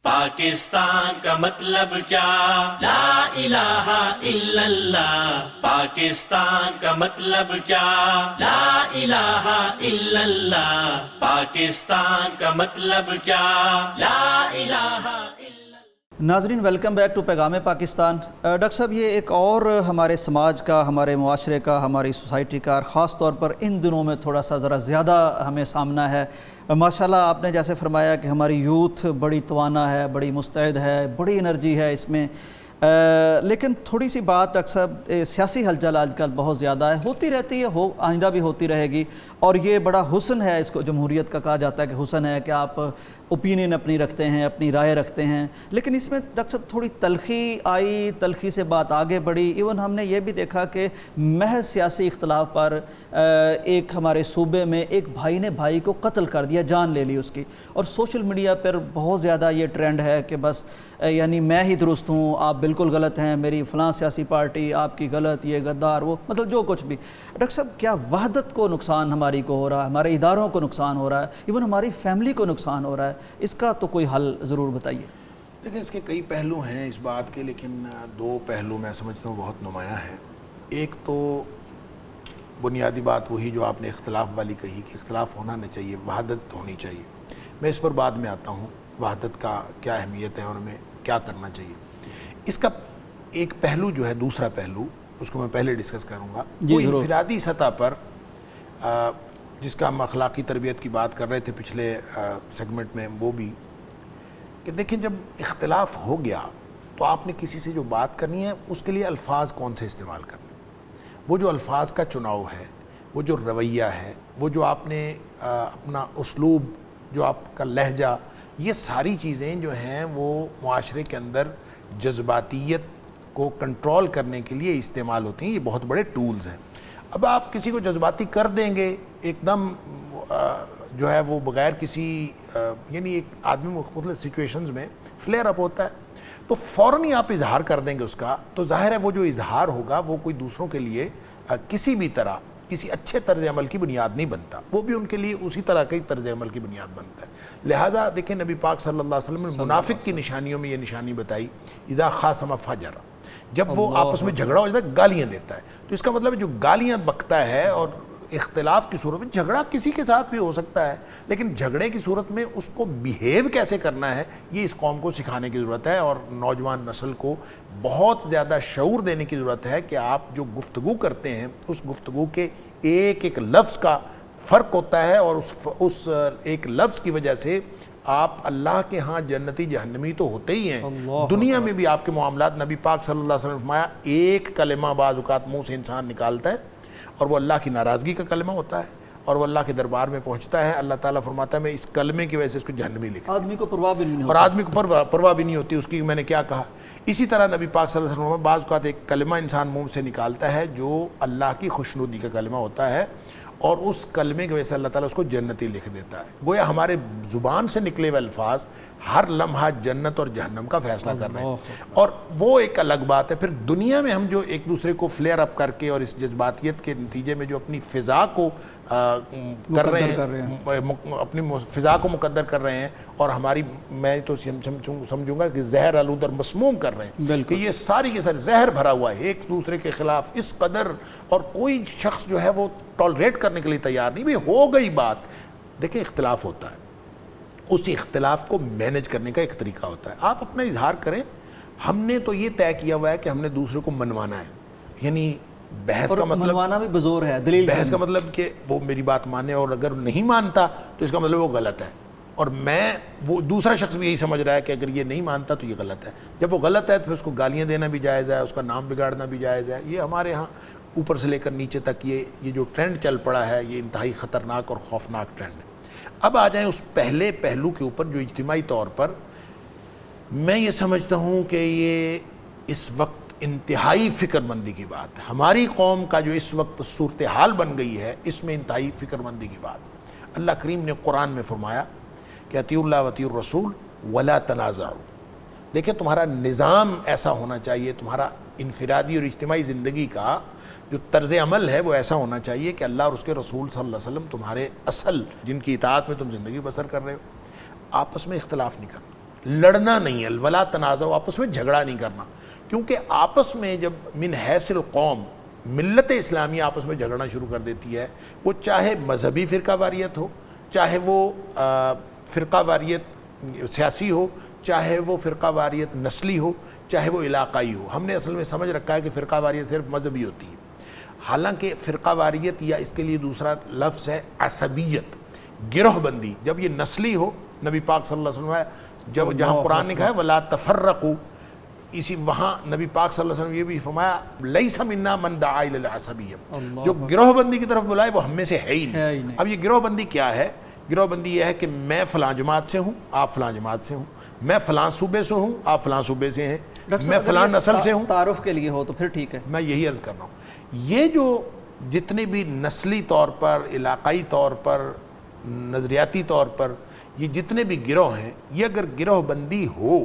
پاکستان کا مطلب کیا؟ لا الہ الا اللہ. پاکستان کا مطلب کیا؟ لا الہ الا اللہ. پاکستان کا مطلب کیا؟ لا الہ الا اللہ. ناظرین ویلکم بیک ٹو پیغام پاکستان. ڈاکٹر صاحب یہ ایک اور ہمارے سماج کا، ہمارے معاشرے کا، ہماری سوسائٹی کا، اور خاص طور پر ان دنوں میں تھوڑا سا ذرا زیادہ ہمیں سامنا ہے. ماشاءاللہ آپ نے جیسے فرمایا کہ ہماری یوتھ بڑی توانا ہے، بڑی مستعد ہے، بڑی انرجی ہے اس میں، لیکن تھوڑی سی بات ڈاکٹر صاحب سیاسی ہلچل آج کل بہت زیادہ ہے، ہوتی رہتی ہے، آئندہ بھی ہوتی رہے گی، اور یہ بڑا حسن ہے، اس کو جمہوریت کا کہا جاتا ہے کہ حسن ہے کہ آپ اوپینین اپنی رکھتے ہیں، اپنی رائے رکھتے ہیں. لیکن اس میں ڈاکٹر صاحب تھوڑی تلخی آئی، تلخی سے بات آگے بڑھی. ایون ہم نے یہ بھی دیکھا کہ محض سیاسی اختلاف پر ایک ہمارے صوبے میں ایک بھائی نے بھائی کو قتل کر دیا، جان لے لی اس کی. اور سوشل میڈیا پر بہت زیادہ یہ ٹرینڈ ہے کہ بس یعنی میں ہی درست ہوں، آپ بالکل غلط ہیں، میری فلاں سیاسی پارٹی آپ کی غلط، یہ غدار، وہ مطلب جو کچھ بھی. ڈاکٹر صاحب کیا وحدت کو نقصان ہماری کو ہو رہا ہے، ہمارے اداروں کو نقصان ہو رہا ہے، ایون ہماری فیملی کو نقصان ہو رہا ہے؟ اس کا تو کوئی حل ضرور بتائیے. دیکھیں اس کے کئی پہلو ہیں اس بات کے، لیکن دو پہلو میں سمجھتا ہوں بہت نمایاں ہیں. ایک تو بنیادی بات وہی جو آپ نے اختلاف والی کہی کہ اختلاف ہونا نہیں چاہیے، وحدت ہونی چاہیے. میں اس پر بعد میں آتا ہوں، وحدت کا کیا اہمیت ہے اور ہمیں کیا کرنا چاہیے. اس کا ایک پہلو جو ہے، دوسرا پہلو، اس کو میں پہلے ڈسکس کروں گا. وہ انفرادی سطح پر جس کا ہم اخلاقی تربیت کی بات کر رہے تھے پچھلے سیگمنٹ میں، وہ بھی کہ دیکھیں جب اختلاف ہو گیا تو آپ نے کسی سے جو بات کرنی ہے اس کے لیے الفاظ کون سے استعمال کرنے، وہ جو الفاظ کا چناؤ ہے، وہ جو رویہ ہے، وہ جو آپ نے اپنا اسلوب، جو آپ کا لہجہ، یہ ساری چیزیں جو ہیں وہ معاشرے کے اندر جذباتیت کو کنٹرول کرنے کے لیے استعمال ہوتی ہیں. یہ بہت بڑے ٹولز ہیں. اب آپ کسی کو جذباتی کر دیں گے ایک دم جو ہے وہ بغیر کسی یعنی ایک آدمی مختلف سچویشنز میں فلیئر اپ ہوتا ہے تو فوراً ہی آپ اظہار کر دیں گے اس کا، تو ظاہر ہے وہ جو اظہار ہوگا وہ کوئی دوسروں کے لیے کسی بھی طرح کسی اچھے طرز عمل کی بنیاد نہیں بنتا، وہ بھی ان کے لیے اسی طرح کی طرز عمل کی بنیاد بنتا ہے. لہٰذا دیکھیں نبی پاک صلی اللہ علیہ وسلم نے منافق کی نشانیوں میں یہ نشانی بتائی، اذا خاصم فجر، جب وہ آپس میں جھگڑا ہو جاتا ہے گالیاں دیتا ہے. تو اس کا مطلب ہے جو گالیاں بکتا ہے، اور اختلاف کی صورت میں جھگڑا کسی کے ساتھ بھی ہو سکتا ہے، لیکن جھگڑے کی صورت میں اس کو بیہیو کیسے کرنا ہے یہ اس قوم کو سکھانے کی ضرورت ہے، اور نوجوان نسل کو بہت زیادہ شعور دینے کی ضرورت ہے کہ آپ جو گفتگو کرتے ہیں اس گفتگو کے ایک ایک لفظ کا فرق ہوتا ہے، اور اس ایک لفظ کی وجہ سے آپ اللہ کے ہاں جنتی جہنمی تو ہوتے ہی ہیں، دنیا میں بھی آپ کے معاملات. نبی پاک صلی اللہ علیہ وسلم نے فرمایا ایک کلمہ بعض اوقات منہ سے انسان نکالتا ہے اور وہ اللہ کی ناراضگی کا کلمہ ہوتا ہے، اور وہ اللہ کے دربار میں پہنچتا ہے. اللہ تعالیٰ فرماتا ہے میں اس کلمے کی وجہ سے اس کو جہنمی لکھا. آدمی کو پرواہ بھی نہیں ہوتی، اور آدمی کو پرواہ بھی نہیں ہوتی اس کی میں نے کیا کہا. اسی طرح نبی پاک صلی اللہ علیہ وسلم بعض اوقات ایک کلمہ انسان منہ سے نکالتا ہے جو اللہ کی خوشنودی کا کلمہ ہوتا ہے، اور اس کلمے کی وجہ سے اللہ تعالیٰ اس کو جنتی لکھ دیتا ہے. گویا ہمارے زبان سے نکلے ہوئے الفاظ ہر لمحہ جنت اور جہنم کا فیصلہ کر رہے ہیں. اور وہ ایک الگ بات ہے. پھر دنیا میں ہم جو ایک دوسرے کو فلیئر اپ کر کے اور اس جذباتیت کے نتیجے میں جو اپنی فضا کو کر رہے ہیں، اپنی فضا کو مقدر کر رہے ہیں، اور ہماری میں تو سمجھوں گا کہ زہر آلود اور مسموم کر رہے ہیں کہ یہ ساری کے سارے زہر بھرا ہوا ہے ایک دوسرے کے خلاف اس قدر، اور کوئی شخص جو ہے وہ ٹالریٹ کرنے کے لیے تیار نہیں. بھی ہو گئی بات. دیکھیں اختلاف ہوتا ہے، اس اختلاف کو مینج کرنے کا ایک طریقہ ہوتا ہے. آپ اپنا اظہار کریں. ہم نے تو یہ طے کیا ہوا ہے کہ ہم نے دوسرے کو منوانا ہے، یعنی بحث کا مطلب منوانا بھی بزور ہے، دلیل بحث کا مطلب کہ وہ میری بات مانے، اور اگر نہیں مانتا تو اس کا مطلب وہ غلط ہے، اور وہ دوسرا شخص بھی یہی سمجھ رہا ہے کہ اگر یہ نہیں مانتا تو یہ غلط ہے. جب وہ غلط ہے تو پھر اس کو گالیاں دینا بھی جائز ہے، اس کا نام بگاڑنا بھی جائز ہے. یہ ہمارے ہاں اوپر سے لے کر نیچے تک یہ جو ٹرینڈ چل پڑا ہے یہ انتہائی خطرناک اور خوفناک ٹرینڈ ہے. اب آ جائیں اس پہلے پہلو کے اوپر جو اجتماعی طور پر میں یہ سمجھتا ہوں کہ یہ اس وقت انتہائی فکر مندی کی بات ہے. ہماری قوم کا جو اس وقت صورتحال بن گئی ہے اس میں انتہائی فکر مندی کی بات. اللہ کریم نے قرآن میں فرمایا کہ اطیعوا اللہ واطیعوا الرسول ولا تنازعوا. دیکھیں تمہارا نظام ایسا ہونا چاہیے، تمہارا انفرادی اور اجتماعی زندگی کا جو طرز عمل ہے وہ ایسا ہونا چاہیے کہ اللہ اور اس کے رسول صلی اللہ علیہ وسلم تمہارے اصل جن کی اطاعت میں تم زندگی بسر کر رہے ہو، آپس میں اختلاف نہیں کرنا. لڑنا نہیں ہے، ولا تنازع، آپس میں جھگڑا نہیں کرنا، کیونکہ آپس میں جب من حیث القوم ملت اسلامی آپس میں جھگڑنا شروع کر دیتی ہے، وہ چاہے مذہبی فرقہ واریت ہو، چاہے وہ فرقہ واریت سیاسی ہو، چاہے وہ فرقہ واریت نسلی ہو، چاہے وہ علاقائی ہو. ہم نے اصل میں سمجھ رکھا ہے کہ فرقہ واریت صرف مذہبی ہوتی ہے، حالانکہ فرقہ واریت یا اس کے لیے دوسرا لفظ ہے عصبیت، گروہ بندی. جب یہ نسلی ہو، نبی پاک صلی اللہ علیہ وسلم جب جہاں قرآن نے کہا ہے وَلَا تَفَرَّقُوا، اسی وہاں نبی پاک صلی اللہ علیہ وسلم یہ بھی فرمایا لَيْسَ مِنَّا مَنْ دَعَا إِلَى الْعَصَبِيَّةِ، جو گروہ بندی کی طرف بلائے وہ ہم میں سے ہے ہی نہیں. اب یہ گروہ بندی کیا ہے؟ گروہ بندی یہ ہے کہ میں فلاں جماعت سے ہوں، آپ فلاں جماعت سے ہوں، میں فلاں صوبے سے ہوں، آپ فلاں صوبے سے ہیں، میں فلاں نسل سے ہوں. تعارف کے لیے ہو تو پھر ٹھیک ہے. میں یہی عرض کر رہا ہوں، یہ جو جتنے بھی نسلی طور پر، علاقائی طور پر، نظریاتی طور پر یہ جتنے بھی گروہ ہیں، یہ اگر گروہ بندی ہو،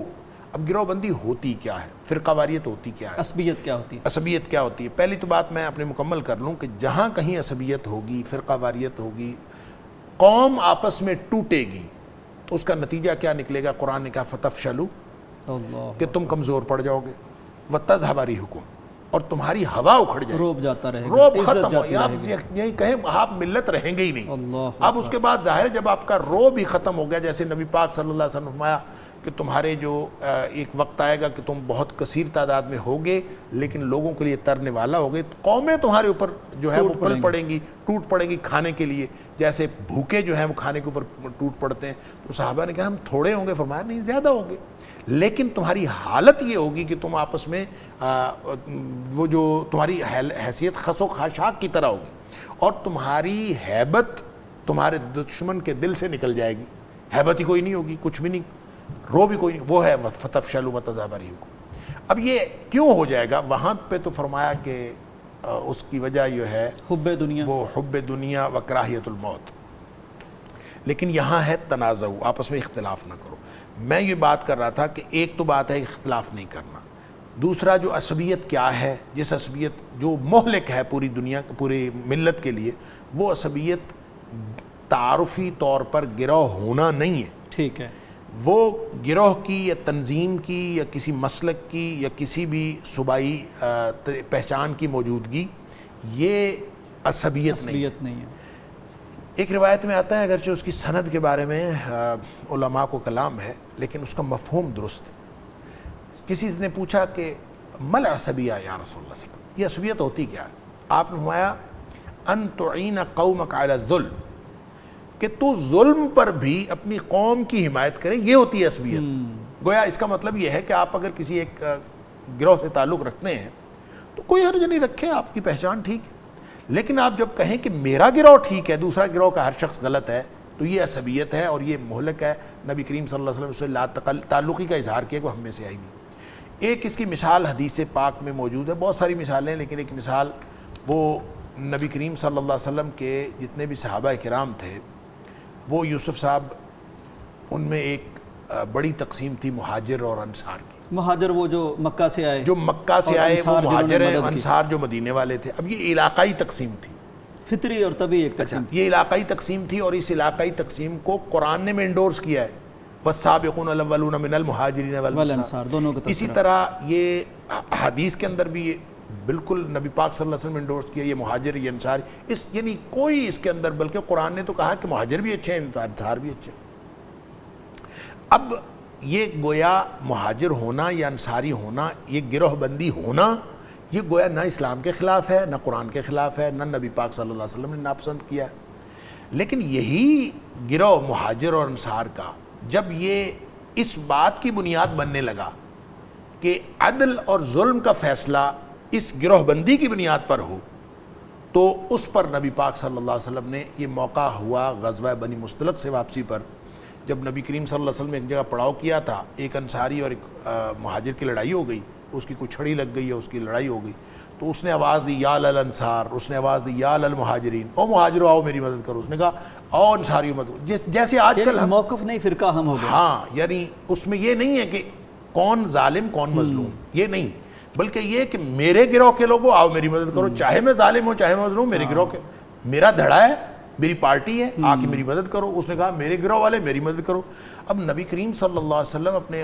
اب گروہ بندی ہوتی کیا ہے؟ فرقہ واریت ہوتی کیا ہے؟ عصبیت کیا ہوتی ہے؟ عصبیت کیا ہوتی ہے؟ پہلی تو بات میں اپنے مکمل کر لوں کہ جہاں کہیں عصبیت ہوگی، فرقہ واریت ہوگی، قوم آپس میں ٹوٹے گی، تو اس کا نتیجہ کیا نکلے گا؟ قرآن نے کہا فَتَفْشَلُوا، کہ تم کمزور پڑ جاؤ گے، وَتَذْهَبَ رِيحُكُمْ، اور تمہاری ہوا اکھڑ جائے گی، روب جاتا رہے گا، روب عزت ختم ہو، جاتی آپ رہے گی. یہی کہیں آپ ملت رہیں گے ہی نہیں. اللہ اب اس کے بعد ظاہر ہے جب آپ کا روب ہی ختم ہو گیا، جیسے نبی پاک صلی اللہ علیہ وسلم نے فرمایا کہ تمہارے جو ایک وقت آئے گا کہ تم بہت کثیر تعداد میں ہوگے لیکن لوگوں کے لیے ترنے والا ہوگے، قومیں تمہارے اوپر جو ہے وہ پل پڑیں گی، ٹوٹ پڑیں گی کھانے کے لیے، جیسے بھوکے جو ہیں وہ کھانے کے اوپر ٹوٹ پڑتے ہیں. تو صحابہ نے کہا ہم تھوڑے ہوں گے، فرمایا نہیں زیادہ ہوں گے، لیکن تمہاری حالت یہ ہوگی کہ تم آپس میں وہ جو تمہاری حیثیت خس و خاشاک کی طرح ہوگی، اور تمہاری ہیبت تمہارے دشمن کے دل سے نکل جائے گی، ہیبت ہی کوئی نہیں ہوگی، کچھ بھی نہیں، رو بھی کوئی نہیں. وہ ہے فَتَفْشَلُوا وَتَذْهَبَ رِيحُكُمْ. اب یہ کیوں ہو جائے گا؟ وہاں پہ تو فرمایا کہ اس کی وجہ یہ ہے حب دنیا، وہ حب دنیا و کراہیت الموت. لیکن یہاں ہے تنازع، آپس میں اختلاف نہ کرو. میں یہ بات کر رہا تھا کہ ایک تو بات ہے اختلاف نہیں کرنا، دوسرا جو عصبیت کیا ہے، جس عصبیت جو مہلک ہے پوری دنیا پوری ملت کے لیے، وہ عصبیت تعارفی طور پر گروہ ہونا نہیں ہے. ٹھیک ہے. وہ گروہ کی یا تنظیم کی یا کسی مسلک کی یا کسی بھی صوبائی پہچان کی موجودگی، یہ عصبیت نہیں ہے. ایک روایت میں آتا ہے، اگرچہ اس کی سند کے بارے میں علماء کو کلام ہے، لیکن اس کا مفہوم درست. کسی نے پوچھا کہ مل عصبیہ یا رسول اللہ صلی اللہ علیہ وسلم، یہ عصبیت ہوتی کیا ہے؟ آپ نے فرمایا ان تعین قومک علی الظلم، کہ تو ظلم پر بھی اپنی قوم کی حمایت کرے، یہ ہوتی ہے عصبیت. گویا اس کا مطلب یہ ہے کہ آپ اگر کسی ایک گروہ سے تعلق رکھتے ہیں تو کوئی حرج نہیں رکھے، آپ کی پہچان ٹھیک ہے، لیکن آپ جب کہیں کہ میرا گروہ ٹھیک ہے، دوسرا گروہ کا ہر شخص غلط ہے، تو یہ عصبیت ہے اور یہ مہلک ہے. نبی کریم صلی اللہ علیہ وسلم سے لا تعلقی کا اظہار کیا کہ وہ ہم میں سے آئی نہیں. ایک اس کی مثال حدیث پاک میں موجود ہے، بہت ساری مثالیں، لیکن ایک مثال وہ نبی کریم صلی اللہ علیہ وسلم کے جتنے بھی صحابہ کرام تھے، وہ یوسف صاحب، ان میں ایک بڑی تقسیم تھی مہاجر اور انصار کی. مہاجر وہ جو مکہ سے آئے، جو مکہ سے آئے وہ مہاجر ہیں، انصار جو مدینے والے تھے. اب یہ علاقائی تقسیم تھی، فطری اور طبی ایک تقسیم. یہ علاقائی تقسیم تھی، اور اس علاقائی تقسیم کو قرآن نے انڈورس کیا ہے، والسابقون الاولون من المہاجرین والانصار. دونوں کا اسی طرح یہ حدیث کے اندر بھی بالکل نبی پاک صلی اللہ علیہ وسلم نے انڈورس کیا، یہ مہاجر یہ انصار، اس یعنی کوئی اس کے اندر، بلکہ قرآن نے تو کہا کہ مہاجر بھی اچھے ہیں، انصار بھی اچھے ہیں. اب یہ گویا مہاجر ہونا یا انصاری ہونا، یہ گروہ بندی ہونا، یہ گویا نہ اسلام کے خلاف ہے، نہ قرآن کے خلاف ہے، نہ نبی پاک صلی اللہ علیہ وسلم نے ناپسند کیا ہے. لیکن یہی گروہ مہاجر اور انصار کا جب یہ اس بات کی بنیاد بننے لگا کہ عدل اور ظلم کا فیصلہ اس گروہ بندی کی بنیاد پر ہو، تو اس پر نبی پاک صلی اللہ علیہ وسلم نے یہ موقع ہوا غزوہ بنی مستلق سے واپسی پر، جب نبی کریم صلی اللہ علیہ وسلم نے ایک جگہ پڑاؤ کیا تھا، ایک انصاری اور ایک مہاجر کی لڑائی ہو گئی، اس کی کوئی چھڑی لگ گئی ہے، اس کی لڑائی ہو گئی، تو اس نے آواز دی یا للانصار، اس نے آواز دی یا للمہاجرین، او مہاجرو آؤ میری مدد کرو. اس نے کہا او انصاریو مدد، جیسے آج کل موقف نہیں، فرقہ ہم ہو گئے. ہاں، یعنی اس میں یہ نہیں ہے کہ کون ظالم کون مظلوم، یہ نہیں، بلکہ یہ کہ میرے گروہ کے لوگوں آؤ میری مدد کرو، چاہے میں ظالم ہوں چاہے میں مظلوم، میرے گروہ کے، میرا دھڑا ہے، میری پارٹی ہے، آ کے میری مدد کرو. اس نے کہا میرے گروہ والے میری مدد کرو. اب نبی کریم صلی اللہ علیہ وسلم اپنے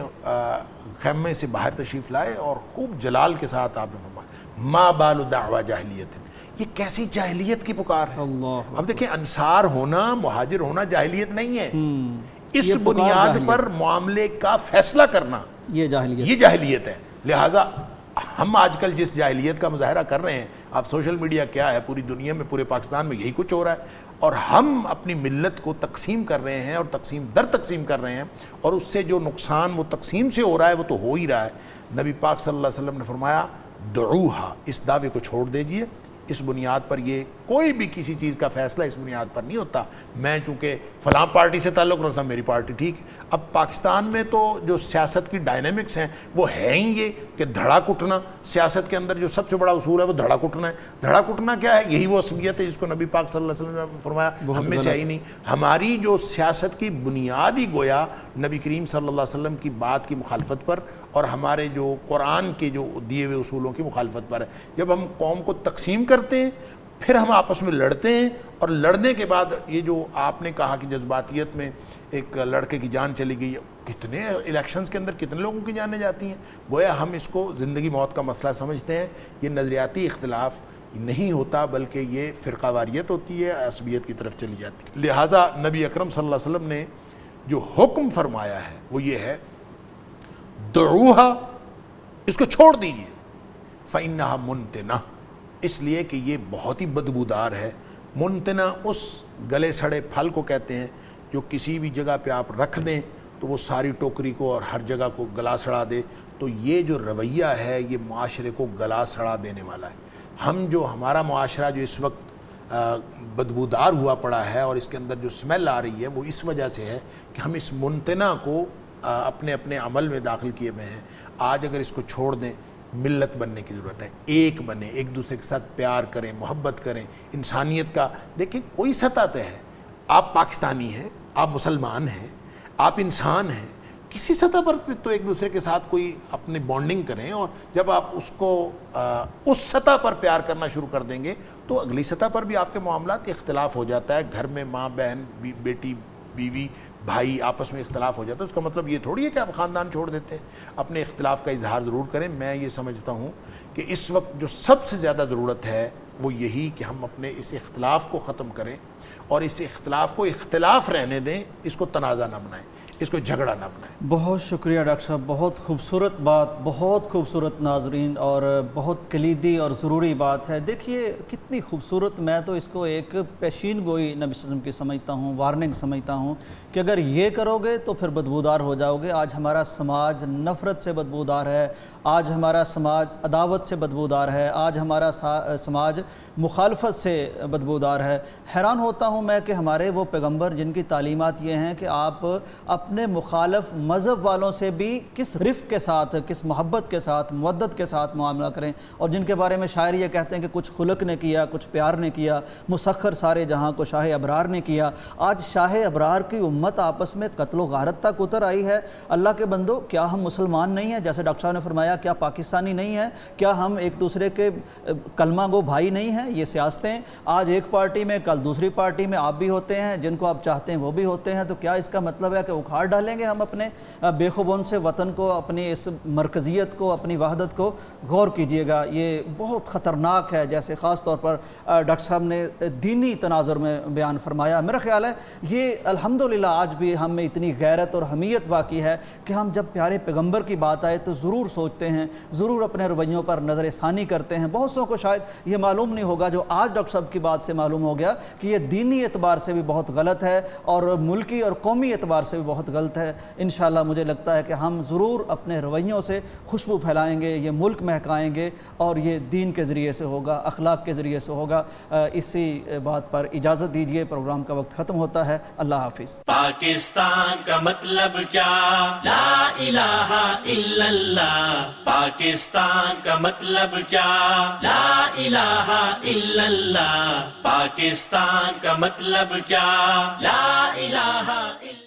خیمے سے باہر تشریف لائے اور خوب جلال کے ساتھ آپ نے فرمایا ما بال دعوی جاہلیت، یہ کیسی جاہلیت کی پکار ہے. اب دیکھیں انصار ہونا، مہاجر ہونا جاہلیت نہیں ہے. اس بنیاد پر معاملے کا فیصلہ کرنا یہ جاہلیت ہے. لہٰذا ہم آج کل جس جاہلیت کا مظاہرہ کر رہے ہیں، آپ سوشل میڈیا کیا ہے، پوری دنیا میں پورے پاکستان میں یہی کچھ ہو رہا ہے، اور ہم اپنی ملت کو تقسیم کر رہے ہیں اور تقسیم در تقسیم کر رہے ہیں، اور اس سے جو نقصان وہ تقسیم سے ہو رہا ہے وہ تو ہو ہی رہا ہے. نبی پاک صلی اللہ علیہ وسلم نے فرمایا دعوہا، اس دعوے کو چھوڑ دیجئے. اس بنیاد پر یہ کوئی بھی کسی چیز کا فیصلہ اس بنیاد پر نہیں ہوتا میں چونکہ فلاں پارٹی سے تعلق رکھتا ہوں میری پارٹی ٹھیک. اب پاکستان میں تو جو سیاست کی ڈائنامکس ہیں وہ ہے ہی یہ کہ دھڑا کٹنا. سیاست کے اندر جو سب سے بڑا اصول ہے وہ دھڑا کٹنا ہے. دھڑا کٹنا کیا ہے؟ یہی وہ عصبیت ہے جس کو نبی پاک صلی اللہ علیہ وسلم نے فرمایا ہم میں سے ہی نہیں. ہماری جو سیاست کی بنیاد ہی گویا نبی کریم صلی اللہ علیہ وسلم کی بات کی مخالفت پر اور ہمارے جو قرآن کے جو دیے ہوئے اصولوں کی مخالفت پر ہے. جب ہم قوم کو تقسیم کرتے ہیں پھر ہم آپس میں لڑتے ہیں، اور لڑنے کے بعد یہ جو آپ نے کہا کہ جذباتیت میں ایک لڑکے کی جان چلی گئی، کتنے الیکشنز کے اندر کتنے لوگوں کی جانیں جاتی ہیں. گویا ہم اس کو زندگی موت کا مسئلہ سمجھتے ہیں. یہ نظریاتی اختلاف نہیں ہوتا بلکہ یہ فرقہ واریت ہوتی ہے، عصبیت کی طرف چلی جاتی ہے. لہٰذا نبی اکرم صلی اللہ علیہ وسلم نے جو حکم فرمایا ہے وہ یہ ہے دعوہا، اس کو چھوڑ دیجئے. فإنہا منتنہ، اس لیے کہ یہ بہت ہی بدبودار ہے. منتنہ اس گلے سڑے پھل کو کہتے ہیں جو کسی بھی جگہ پہ آپ رکھ دیں تو وہ ساری ٹوکری کو اور ہر جگہ کو گلا سڑا دے. تو یہ جو رویہ ہے یہ معاشرے کو گلا سڑا دینے والا ہے. ہمارا معاشرہ جو اس وقت بدبودار ہوا پڑا ہے اور اس کے اندر جو سمیل آ رہی ہے وہ اس وجہ سے ہے کہ ہم اس منتنہ کو اپنے اپنے عمل میں داخل کیے ہوئے ہیں. آج اگر اس کو چھوڑ دیں، ملت بننے کی ضرورت ہے. ایک بنیں، ایک دوسرے کے ساتھ پیار کریں، محبت کریں. انسانیت کا دیکھیں کوئی سطح طے ہے. آپ پاکستانی ہیں، آپ مسلمان ہیں، آپ انسان ہیں. کسی سطح پر تو ایک دوسرے کے ساتھ کوئی اپنی بانڈنگ کریں، اور جب آپ اس کو اس سطح پر پیار کرنا شروع کر دیں گے تو اگلی سطح پر بھی آپ کے معاملات اختلاف ہو جاتا ہے. گھر میں ماں بہن بیٹی بیوی بھائی آپس میں اختلاف ہو جاتا ہے. اس کا مطلب یہ تھوڑی ہے کہ آپ خاندان چھوڑ دیتے ہیں. اپنے اختلاف کا اظہار ضرور کریں. میں یہ سمجھتا ہوں کہ اس وقت جو سب سے زیادہ ضرورت ہے وہ یہی کہ ہم اپنے اس اختلاف کو ختم کریں اور اس اختلاف کو اختلاف رہنے دیں. اس کو تنازع نہ بنائیں، اس کو جھگڑا نہ بنائیں. بہت شکریہ ڈاکٹر صاحب، بہت خوبصورت بات، بہت خوبصورت ناظرین، اور بہت کلیدی اور ضروری بات ہے. دیکھیے کتنی خوبصورت، میں تو اس کو ایک پیشین گوئی نبی صلی اللہ علیہ وسلم کی سمجھتا ہوں، وارننگ سمجھتا ہوں کہ اگر یہ کرو گے تو پھر بدبودار ہو جاؤ گے. آج ہمارا سماج نفرت سے بدبودار ہے، آج ہمارا سماج عداوت سے بدبودار ہے، آج ہمارا سماج مخالفت سے بدبودار ہے. حیران ہوتا ہوں میں کہ ہمارے وہ پیغمبر جن کی تعلیمات یہ ہیں کہ آپ اپنے مخالف مذہب والوں سے بھی کس رفق کے ساتھ، کس محبت کے ساتھ، مودت کے ساتھ معاملہ کریں، اور جن کے بارے میں شاعر یہ کہتے ہیں کہ کچھ خلق نے کیا، کچھ پیار نے کیا، مسخر سارے جہاں کو شاہ ابرار نے کیا. آج شاہ ابرار کی امت آپس میں قتل و غارت تک اتر آئی ہے. اللہ کے بندو، کیا ہم مسلمان نہیں ہیں؟ جیسے ڈاکٹر صاحب نے فرمایا، کیا پاکستانی نہیں ہیں؟ کیا ہم ایک دوسرے کے کلمہ گو بھائی نہیں ہیں؟ یہ سیاستیں آج ایک پارٹی میں، کل دوسری پارٹی میں آپ بھی ہوتے ہیں، جن کو آپ چاہتے ہیں وہ بھی ہوتے ہیں. تو کیا اس کا مطلب ہے کہ اکھاڑ ڈالیں گے ہم اپنے بے خبون سے وطن کو، اپنی اس مرکزیت کو، اپنی وحدت کو؟ غور کیجئے گا، یہ بہت خطرناک ہے. جیسے خاص طور پر ڈاکٹر صاحب نے دینی تناظر میں بیان فرمایا، میرا خیال ہے یہ الحمدللہ آج بھی ہم میں اتنی غیرت اور حمیت باقی ہے کہ ہم جب پیارے پیغمبر کی بات آئے تو ضرور سوچتے ہیں، ضرور اپنے رویوں پر نظر ثانی کرتے ہیں. بہت سو کو شاید یہ معلوم نہیں ہوگا جو آج ڈاکٹر صاحب کی بات سے معلوم ہو گیا کہ یہ دینی اعتبار سے بھی بہت غلط ہے اور ملکی اور قومی اعتبار سے بھی بہت غلط ہے. انشاءاللہ مجھے لگتا ہے کہ ہم ضرور اپنے رویوں سے خوشبو پھیلائیں گے، یہ ملک مہکائیں گے، اور یہ دین کے ذریعے سے ہوگا، اخلاق کے ذریعے سے ہوگا. اسی بات پر اجازت دیجیے، پروگرام کا وقت ختم ہوتا ہے. اللہ حافظ. پاکستان کا مطلب کیا؟ لا الہ الا اللہ. پاکستان کا مطلب کیا؟ لا الہ الا اللہ. پاکستان کا مطلب کیا؟ لا الہ الا